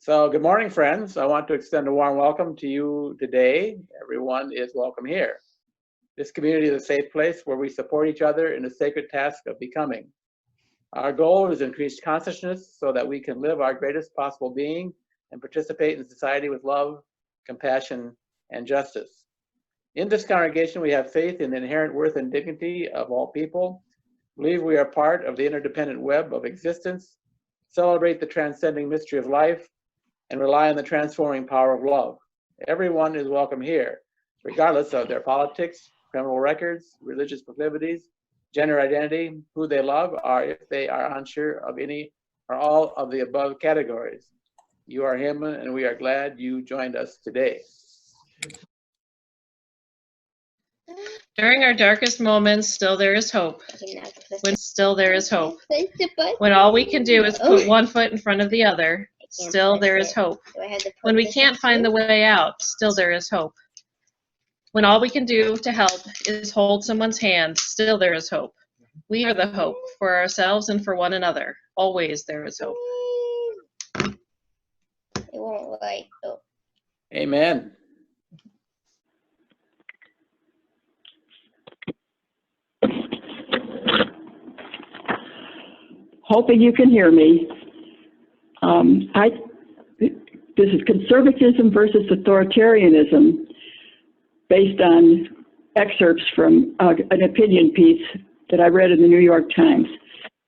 So good morning, friends. I want to extend a warm welcome to you today. Everyone is welcome here. This community is a safe place where we support each other in the sacred task of becoming. Our goal is increased consciousness so that we can live our greatest possible being and participate in society with love, compassion, and justice. In this congregation, we have faith in the inherent worth and dignity of all people, believe we are part of the interdependent web of existence, celebrate the transcending mystery of life, and rely on the transforming power of love. Everyone is welcome here, regardless of their politics, criminal records, religious proclivities, gender identity, who they love, or if they are unsure of any or all of the above categories. You are him, and we are glad you joined us today. During our darkest moments, still there is hope. When still there is hope. When all we can do is put one foot in front of the other, still there is hope. When we can't find the way out, still there is hope. When all we can do to help is hold someone's hand, still there is hope. We are the hope for ourselves and for one another. Always there is hope. It won't light up. Amen. Hoping you can hear me. This is conservatism versus authoritarianism, based on excerpts from an opinion piece that I read in the New York Times.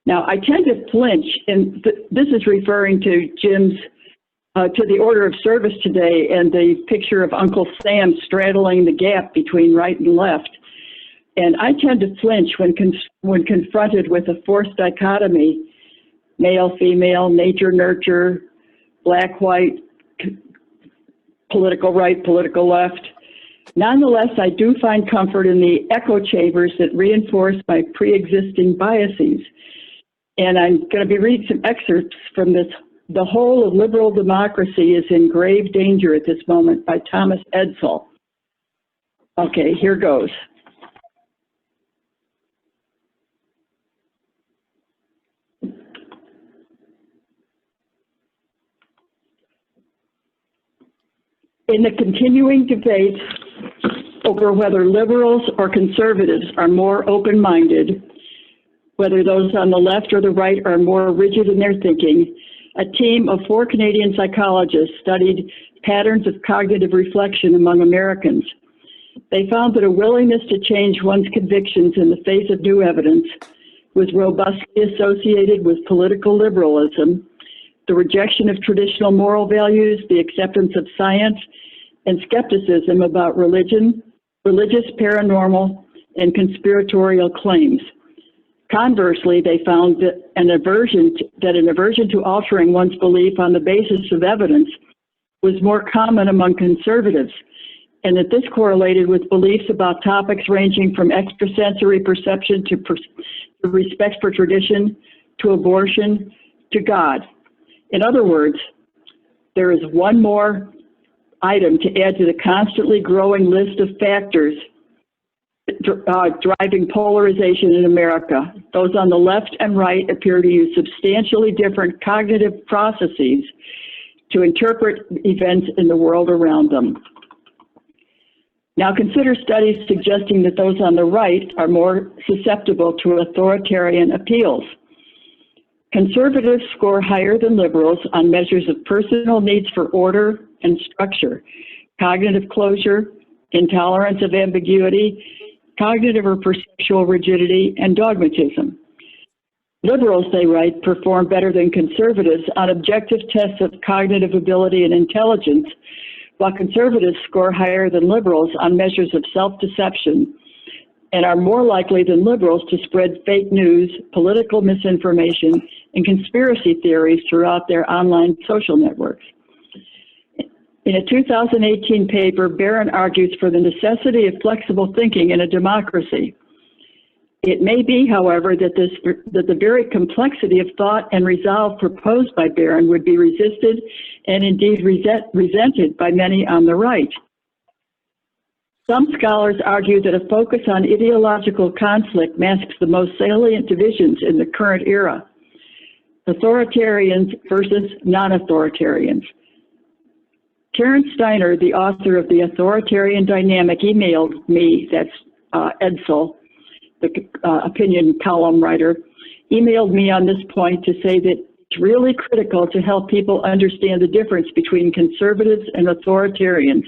Now, I tend to flinch, and this is referring to Jim's, to the order of service today and the picture of Uncle Sam straddling the gap between right and left. And I tend to flinch when confronted with a forced dichotomy, male, female, nature, nurture, black, white, political right, political left. Nonetheless, I do find comfort in the echo chambers that reinforce my pre-existing biases. And I'm going to be reading some excerpts from this. The Whole of Liberal Democracy is in Grave Danger at this Moment by Thomas Edsall. Okay, here goes. In the continuing debate over whether liberals or conservatives are more open-minded, whether those on the left or the right are more rigid in their thinking, a team of 4 Canadian psychologists studied patterns of cognitive reflection among Americans. They found that a willingness to change one's convictions in the face of new evidence was robustly associated with political liberalism, the rejection of traditional moral values, the acceptance of science, and skepticism about religion, religious, paranormal, and conspiratorial claims. Conversely, they found that an aversion to altering one's belief on the basis of evidence was more common among conservatives, and that this correlated with beliefs about topics ranging from extrasensory perception to respect for tradition, to abortion, to God. In other words, there is one more item to add to the constantly growing list of factors driving polarization in America. Those on the left and right appear to use substantially different cognitive processes to interpret events in the world around them. Now consider studies suggesting that those on the right are more susceptible to authoritarian appeals. Conservatives score higher than liberals on measures of personal needs for order and structure, cognitive closure, intolerance of ambiguity, cognitive or perceptual rigidity, and dogmatism. Liberals, they write, perform better than conservatives on objective tests of cognitive ability and intelligence, while conservatives score higher than liberals on measures of self-deception and are more likely than liberals to spread fake news, political misinformation, and conspiracy theories throughout their online social networks. In a 2018 paper, Berrien argues for the necessity of flexible thinking in a democracy. It may be, however, that the very complexity of thought and resolve proposed by Berrien would be resisted and indeed resented by many on the right. Some scholars argue that a focus on ideological conflict masks the most salient divisions in the current era: authoritarians versus non-authoritarians, Terence Steiner, the author of The Authoritarian Dynamic, emailed me, that's Edsel, the opinion column writer, emailed me on this point to say that it's really critical to help people understand the difference between conservatives and authoritarians.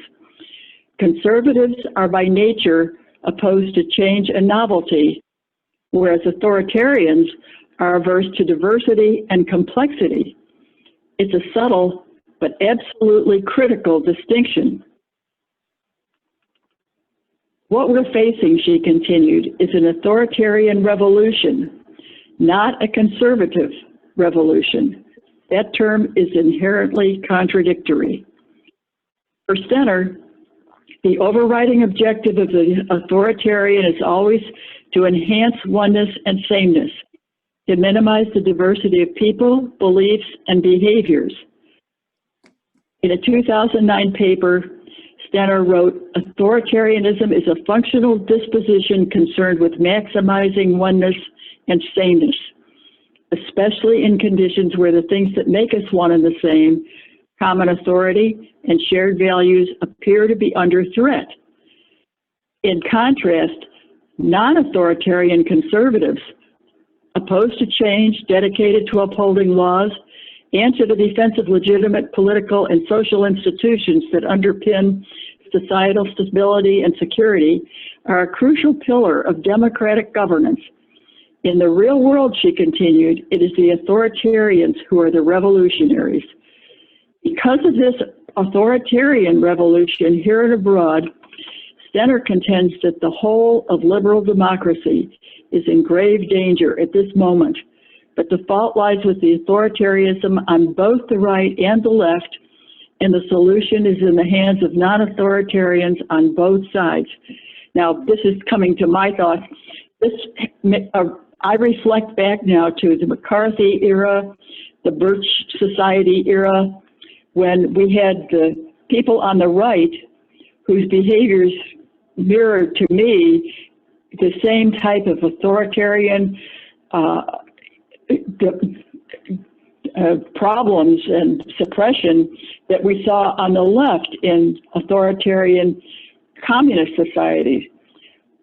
Conservatives are by nature opposed to change and novelty, whereas authoritarians are averse to diversity and complexity. It's a subtle but absolutely critical distinction. What we're facing, she continued, is an authoritarian revolution, not a conservative revolution. That term is inherently contradictory. For Steiner, the overriding objective of the authoritarian is always to enhance oneness and sameness, to minimize the diversity of people, beliefs, and behaviors. In a 2009 paper, Steiner wrote, "Authoritarianism is a functional disposition concerned with maximizing oneness and sameness, especially in conditions where the things that make us one and the same, common authority and shared values, appear to be under threat. In contrast, non-authoritarian conservatives, opposed to change, dedicated to upholding laws, and to the defense of legitimate political and social institutions that underpin societal stability and security, are a crucial pillar of democratic governance. In the real world," she continued, "it is the authoritarians who are the revolutionaries." Because of this authoritarian revolution here and abroad, Steiner contends that the whole of liberal democracy is in grave danger at this moment. But the fault lies with the authoritarianism on both the right and the left, and the solution is in the hands of non-authoritarians on both sides. Now, this is coming to my thoughts. I reflect back now to the McCarthy era, the Birch Society era, when we had the people on the right whose behaviors mirrored to me the same type of authoritarian problems and suppression that we saw on the left in authoritarian communist societies.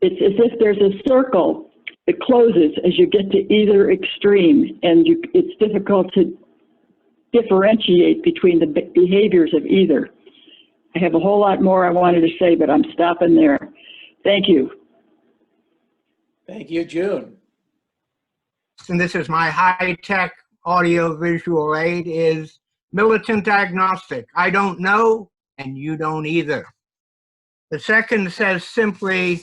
It's as if there's a circle that closes as you get to either extreme, and it's difficult to differentiate between the behaviors of either. I have a whole lot more I wanted to say, but I'm stopping there. Thank you. Thank you, June. And this is my high-tech audio-visual aid, is militant agnostic. I don't know, and you don't either. The second says simply,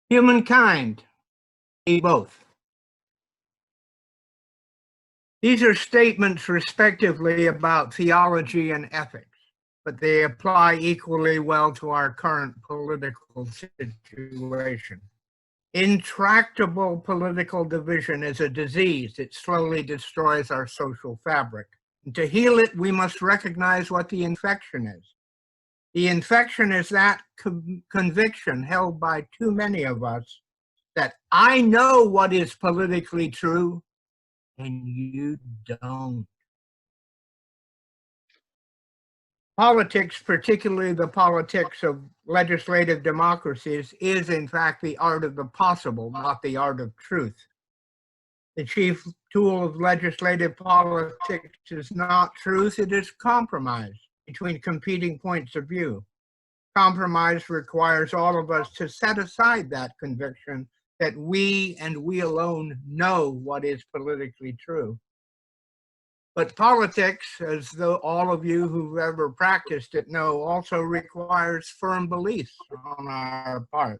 humankind, be both. These are statements respectively about theology and ethics, but they apply equally well to our current political situation. Intractable political division is a disease. It slowly destroys our social fabric. And to heal it, we must recognize what the infection is. The infection is that conviction held by too many of us that I know what is politically true and you don't. Politics, particularly the politics of legislative democracies, is in fact the art of the possible, not the art of truth. The chief tool of legislative politics is not truth, it is compromise between competing points of view. Compromise requires all of us to set aside that conviction that we and we alone know what is politically true. But politics, as though all of you who've ever practiced it know, also requires firm beliefs on our part.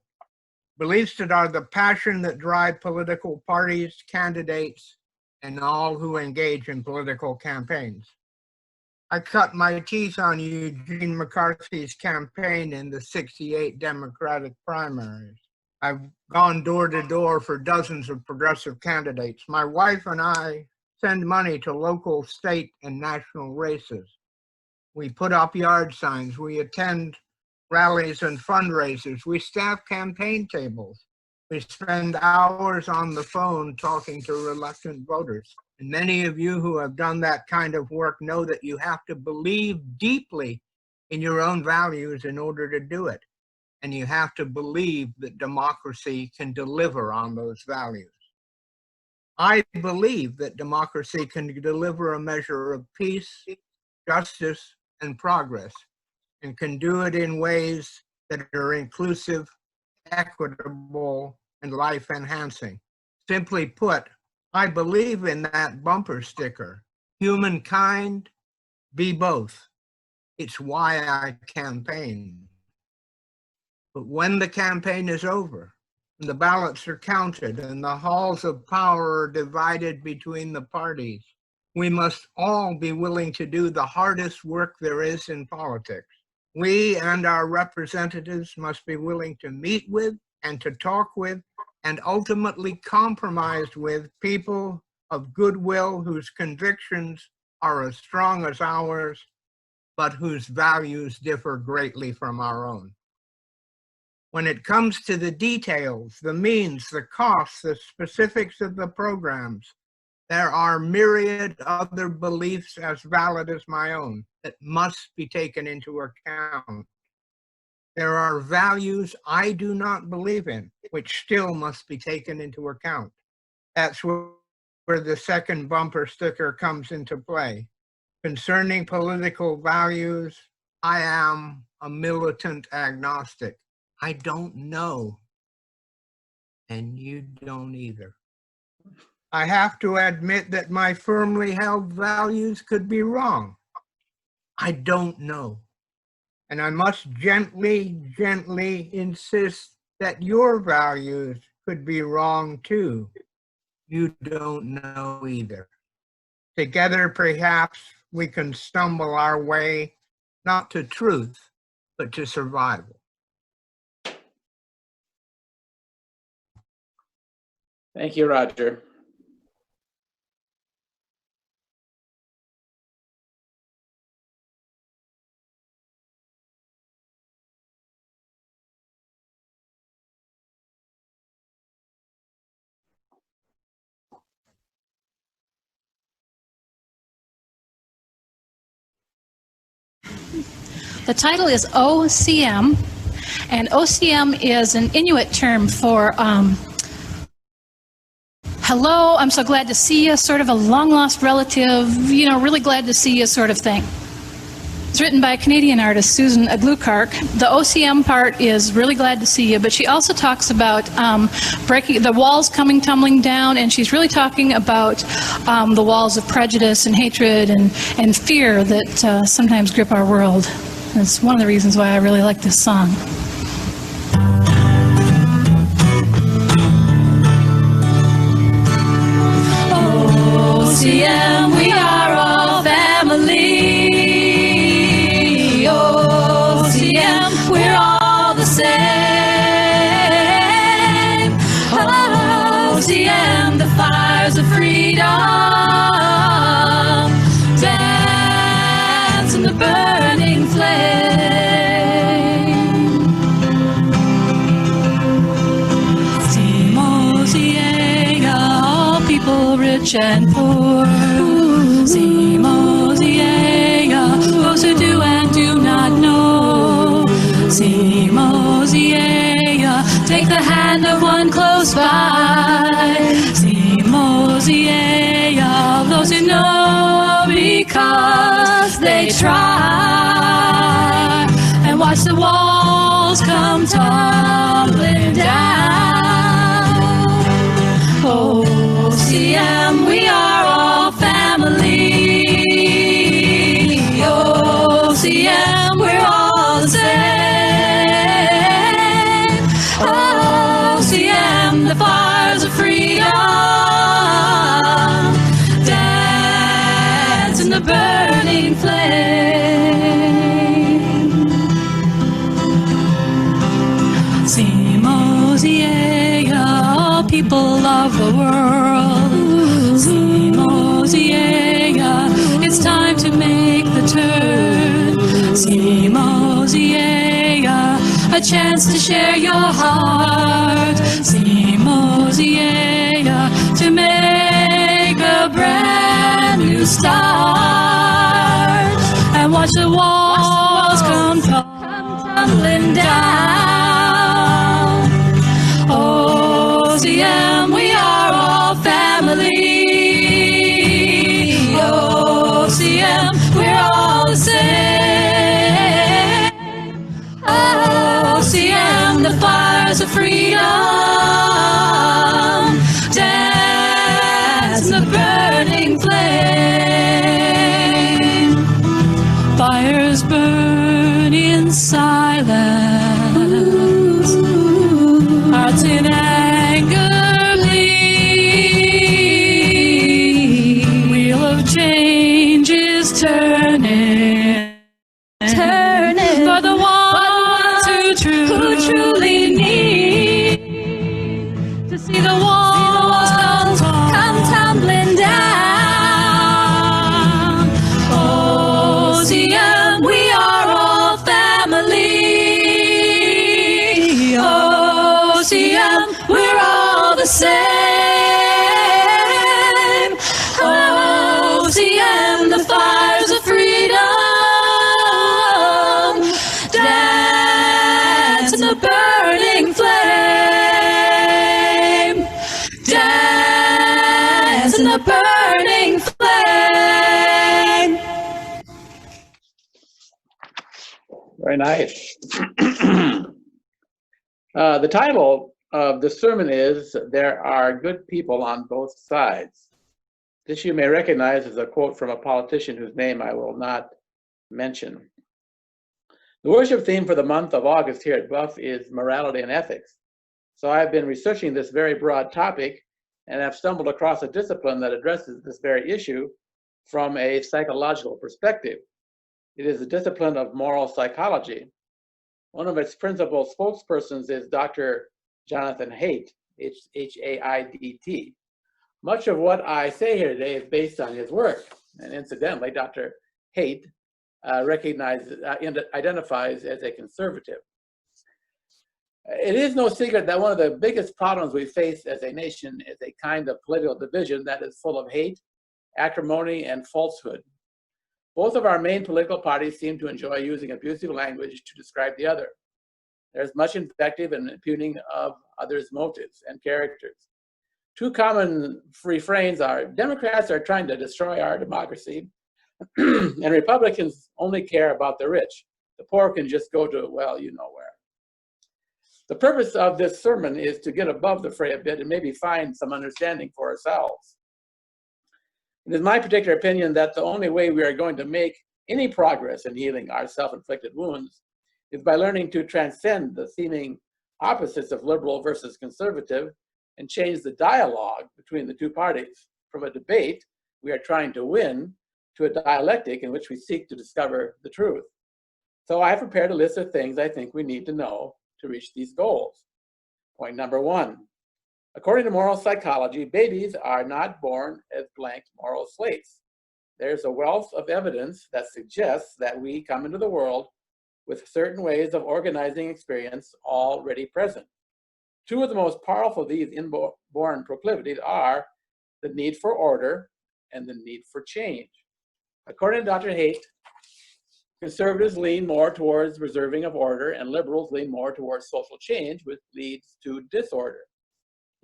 Beliefs that are the passion that drive political parties, candidates, and all who engage in political campaigns. I cut my teeth on Eugene McCarthy's campaign in the '68 Democratic primaries. I've gone door to door for dozens of progressive candidates. My wife and I send money to local, state, and national races. We put up yard signs. We attend rallies and fundraisers. We staff campaign tables. We spend hours on the phone talking to reluctant voters. And many of you who have done that kind of work know that you have to believe deeply in your own values in order to do it. And you have to believe that democracy can deliver on those values. I believe that democracy can deliver a measure of peace, justice, and progress, and can do it in ways that are inclusive, equitable, and life-enhancing. Simply put, I believe in that bumper sticker, humankind, be both. It's why I campaign. But when the campaign is over, and the ballots are counted, and the halls of power are divided between the parties, we must all be willing to do the hardest work there is in politics. We and our representatives must be willing to meet with and to talk with and ultimately compromise with people of goodwill whose convictions are as strong as ours, but whose values differ greatly from our own. When it comes to the details, the means, the costs, the specifics of the programs, there are myriad other beliefs as valid as my own that must be taken into account. There are values I do not believe in, which still must be taken into account. That's where the second bumper sticker comes into play. Concerning political values, I am a militant agnostic. I don't know, and you don't either. I have to admit that my firmly held values could be wrong. I don't know. And I must gently insist that your values could be wrong too. You don't know either. Together, perhaps, we can stumble our way, not to truth, but to survival. Thank you, Roger. The title is OCM, and OCM is an Inuit term for hello, I'm so glad to see you, sort of a long-lost relative, you know, really glad to see you sort of thing. It's written by a Canadian artist, Susan Aglukark. The OCM part is really glad to see you, but she also talks about breaking the walls coming tumbling down, and she's really talking about the walls of prejudice and hatred and fear that sometimes grip our world. That's one of the reasons why I really like this song. OCM, we are all family. OCM, we're all the same. OCM, the fires of freedom. Dance in the burning flame. Simoziega, all people rich and poor. Simoziega, those who do and do not know. Simoziega, take the hand of one close by. Simoziega, those who know because they try. And watch the walls come tumbling down. OCM, we are all family. OCM, we're all the same. OCM, the fires of freedom. Dance in the burning flame. Simoziega, all people of the world. Simoziega, it's time to make the turn. Simoziega, a chance to share your heart. Simoziega, to make a brand start and watch the walls come tumbling down. OCM, we are all family. OCM, we're all the same. OCM, the fires of freedom, dance in the burning flame. Fires burn in silence, hearts in anger bleed. Wheel of change is turning, for the ones who truly need to see the walls come tumbling down. OCM, we are all family. OCM, we're all the same. OCM, the fires of freedom, dance in the burning flame. Dance in the burning flame. Very nice. The title of the sermon is "There Are Good People on Both Sides." This you may recognize as a quote from a politician whose name I will not mention. The worship theme for the month of August here at Buff is morality and ethics. So I've been researching this very broad topic and have stumbled across a discipline that addresses this very issue from a psychological perspective. It is the discipline of moral psychology. One of its principal spokespersons is Dr. Jonathan Haidt, H-A-I-D-T. Much of what I say here today is based on his work. And incidentally, Dr. Haidt identifies as a conservative. It is no secret that one of the biggest problems we face as a nation is a kind of political division that is full of hate, acrimony, and falsehood. Both of our main political parties seem to enjoy using abusive language to describe the other. There's much invective and impugning of others' motives and characters. Two common refrains are, Democrats are trying to destroy our democracy, and Republicans only care about the rich. The poor can just go to, well, you know where. The purpose of this sermon is to get above the fray a bit and maybe find some understanding for ourselves. It is my particular opinion that the only way we are going to make any progress in healing our self-inflicted wounds is by learning to transcend the seeming opposites of liberal versus conservative and change the dialogue between the two parties from a debate we are trying to win to a dialectic in which we seek to discover the truth. So I have prepared a list of things I think we need to know to reach these goals. Point number one, according to moral psychology, babies are not born as blank moral slates. There's a wealth of evidence that suggests that we come into the world with certain ways of organizing experience already present. Two of the most powerful of these inborn proclivities are the need for order and the need for change. According to Dr. Haidt, conservatives lean more towards preserving of order and liberals lean more towards social change, which leads to disorder.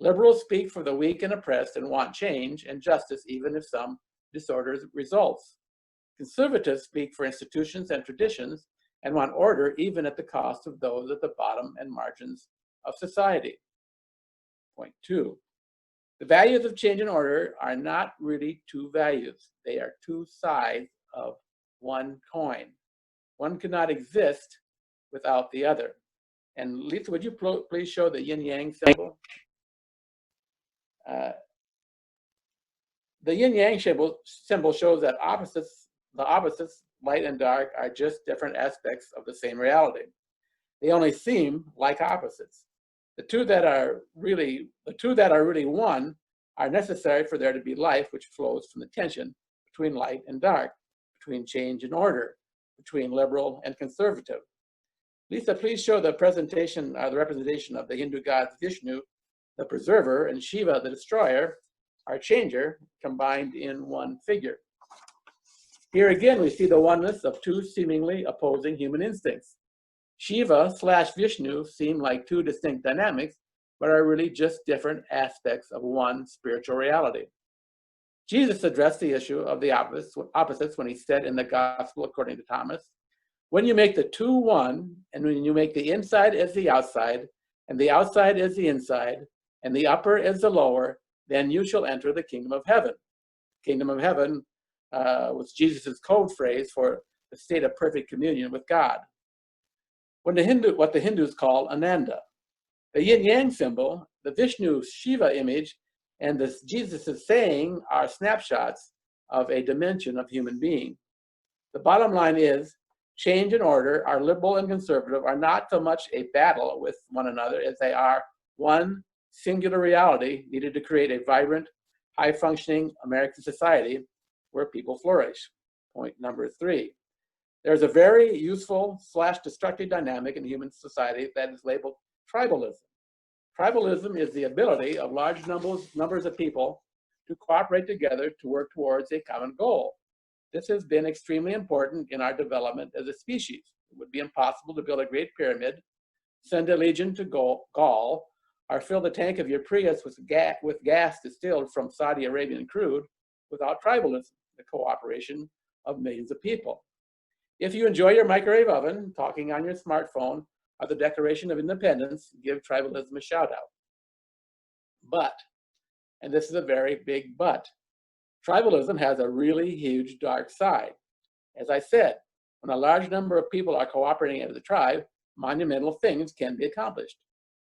Liberals speak for the weak and oppressed and want change and justice even if some disorder results. Conservatives speak for institutions and traditions and want order even at the cost of those at the bottom and margins of society. Point two, the values of change and order are not really two values. They are two sides of one coin. One cannot exist without the other. And Lisa, would you please show the yin-yang symbol? The yin-yang symbol shows that the opposites, light and dark, are just different aspects of the same reality. They only seem like opposites. The two that are really one are necessary for there to be life, which flows from the tension between light and dark, between change and order, between liberal and conservative. Lisa, please show the representation of the Hindu gods Vishnu, the preserver, and Shiva, the destroyer, our changer, combined in one figure. Here again, we see the oneness of two seemingly opposing human instincts. Shiva/Vishnu seem like two distinct dynamics, but are really just different aspects of one spiritual reality. Jesus addressed the issue of the opposites when he said in the Gospel according to Thomas, when you make the two one, and when you make the inside as the outside, and the outside as the inside, and the upper as the lower, then you shall enter the kingdom of heaven. Kingdom of heaven was Jesus' code phrase for the state of perfect communion with God. What the Hindus call Ananda. The yin-yang symbol, the Vishnu Shiva image, and the Jesus' saying are snapshots of a dimension of human being. The bottom line is, change and order, our liberal and conservative, are not so much a battle with one another as they are one singular reality needed to create a vibrant, high-functioning American society where people flourish. Point number 3. There's a very useful/destructive dynamic in human society that is labeled tribalism. Tribalism is the ability of large numbers of people to cooperate together to work towards a common goal. This has been extremely important in our development as a species. It would be impossible to build a great pyramid, send a legion to Gaul, or fill the tank of your Prius with gas distilled from Saudi Arabian crude without tribalism, the cooperation of millions of people. If you enjoy your microwave oven, talking on your smartphone, or the Declaration of Independence, give tribalism a shout out. But, and this is a very big but, tribalism has a really huge dark side. As I said, when a large number of people are cooperating as a tribe, monumental things can be accomplished.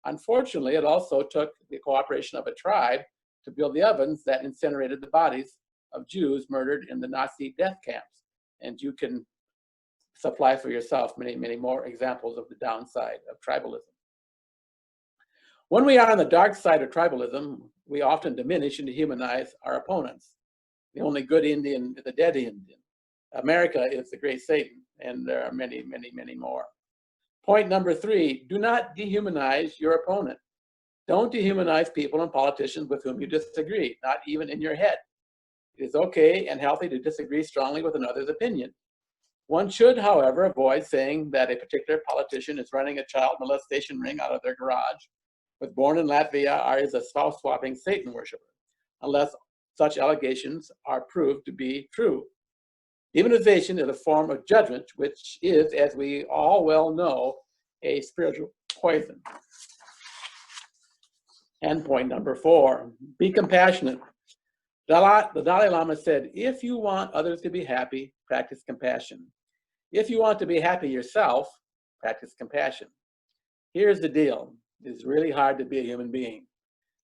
Unfortunately, it also took the cooperation of a tribe to build the ovens that incinerated the bodies of Jews murdered in the Nazi death camps. And you can supply for yourself many, many more examples of the downside of tribalism. When we are on the dark side of tribalism, we often diminish and dehumanize our opponents. The only good Indian is the dead Indian. America is the great Satan, and there are many, many, many more. Point number 3, do not dehumanize your opponent. Don't dehumanize people and politicians with whom you disagree, not even in your head. It is okay and healthy to disagree strongly with another's opinion. One should, however, avoid saying that a particular politician is running a child molestation ring out of their garage, was born in Latvia, or is a spouse-swapping Satan worshiper, unless such allegations are proved to be true. Demonization is a form of judgment, which is, as we all well know, a spiritual poison. And point number 4, be compassionate. The Dalai Lama said, if you want others to be happy, practice compassion. If you want to be happy yourself, practice compassion. Here's the deal. It's really hard to be a human being.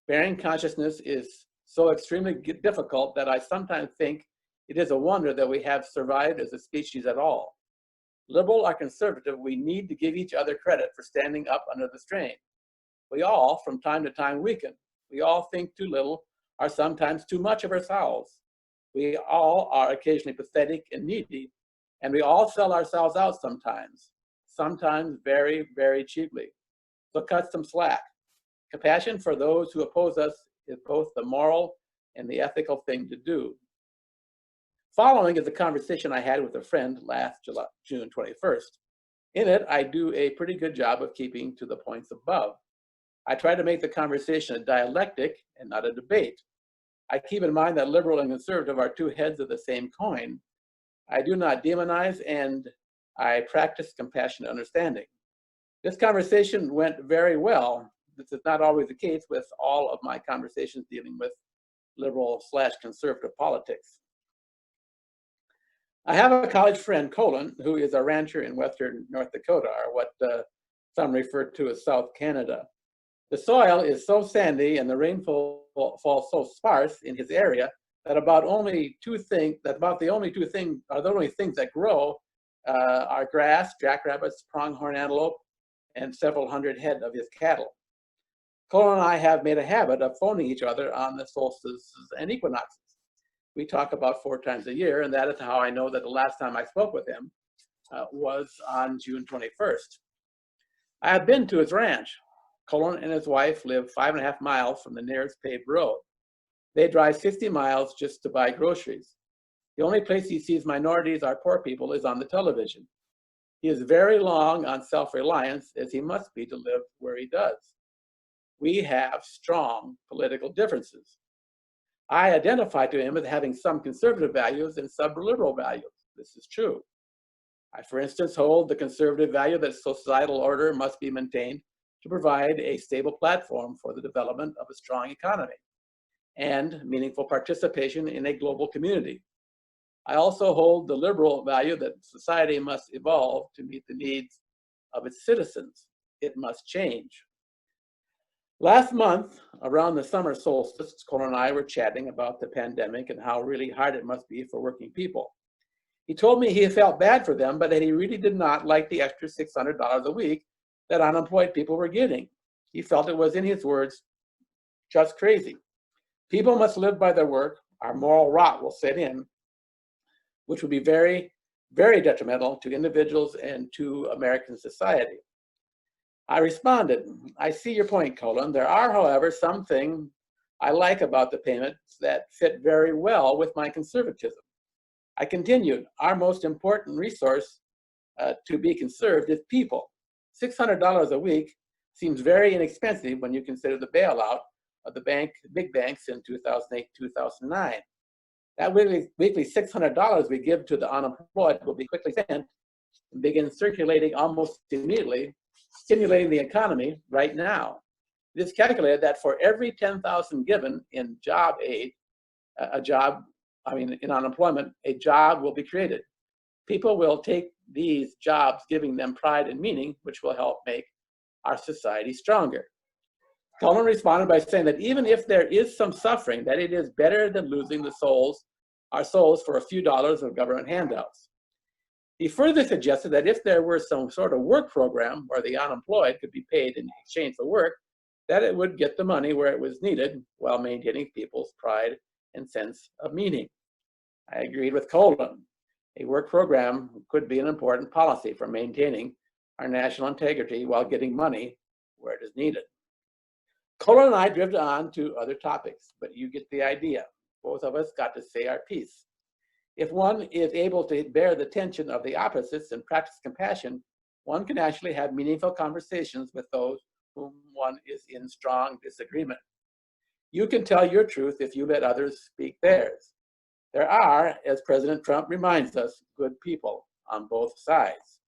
Bearing consciousness is so extremely difficult that I sometimes think it is a wonder that we have survived as a species at all. Liberal or conservative, we need to give each other credit for standing up under the strain. We all, from time to time, weaken. We all think too little or sometimes too much of ourselves. We all are occasionally pathetic and needy, and we all sell ourselves out sometimes very, very cheaply. So cut some slack. Compassion for those who oppose us is both the moral and the ethical thing to do. Following is a conversation I had with a friend last June 21st. In it, I do a pretty good job of keeping to the points above. I try to make the conversation a dialectic and not a debate. I keep in mind that liberal and conservative are two heads of the same coin. I do not demonize, and I practice compassionate understanding. This conversation went very well. This is not always the case with all of my conversations dealing with liberal/conservative politics. I have a college friend, Colin, who is a rancher in western North Dakota, or what some refer to as South Canada. The soil is so sandy and the rainfall falls so sparse in his area that the only things that grow are grass, jackrabbits, pronghorn antelope, and several hundred head of his cattle. Colin and I have made a habit of phoning each other on the solstices and equinoxes. We talk about 4 times a year, and that is how I know that the last time I spoke with him was on June 21st. I have been to his ranch. Colin and his wife live 5.5 miles from the nearest paved road. They drive 60 miles just to buy groceries. The only place he sees minorities or poor people is on the television. He is very long on self-reliance, as he must be to live where he does. We have strong political differences. I identify to him as having some conservative values and some liberal values. This is true. I, for instance, hold the conservative value that societal order must be maintained to provide a stable platform for the development of a strong economy and meaningful participation in a global community. I also hold the liberal value that society must evolve to meet the needs of its citizens. It must change. Last month, around the summer solstice, Cole and I were chatting about the pandemic and how really hard it must be for working people. He told me he felt bad for them, but that he really did not like the extra $600 a week that unemployed people were getting. He felt it was, in his words, just crazy. People must live by their work. Our moral rot will set in, which would be very, very detrimental to individuals and to American society. I responded, I see your point, Colin. There are, however, some things I like about the payments that fit very well with my conservatism. I continued, our most important resource to be conserved is people. $600 a week seems very inexpensive when you consider the bailout of the big banks in 2008, 2009. That weekly $600 we give to the unemployed will be quickly spent and begin circulating almost immediately, stimulating the economy right now. It is calculated that for every 10,000 given in job aid, in unemployment, a job will be created. People will take these jobs, giving them pride and meaning, which will help make our society stronger. Coleman responded by saying that even if there is some suffering, that it is better than losing our souls for a few dollars of government handouts. He further suggested that if there were some sort of work program where the unemployed could be paid in exchange for work, that it would get the money where it was needed while maintaining people's pride and sense of meaning. I agreed with Coleman. A work program could be an important policy for maintaining our national integrity while getting money where it is needed. Coleman and I drifted on to other topics, but you get the idea. Both of us got to say our piece. If one is able to bear the tension of the opposites and practice compassion, one can actually have meaningful conversations with those whom one is in strong disagreement. You can tell your truth if you let others speak theirs. There are, as President Trump reminds us, good people on both sides.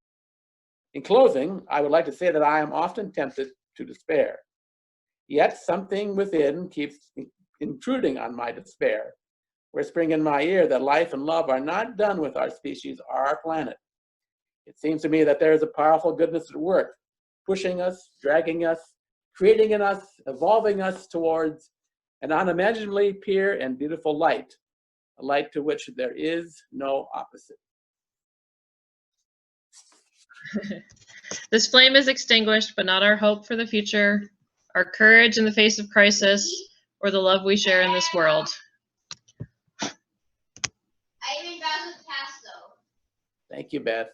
In closing, I would like to say that I am often tempted to despair. Yet something within keeps intruding on my despair, whispering in my ear that life and love are not done with our species or our planet. It seems to me that there is a powerful goodness at work, pushing us, dragging us, creating in us, evolving us towards an unimaginably pure and beautiful light, a light to which there is no opposite. This flame is extinguished, but not our hope for the future, our courage in the face of crisis, or the love we share in this world. I even got the pass though. Thank you, Beth.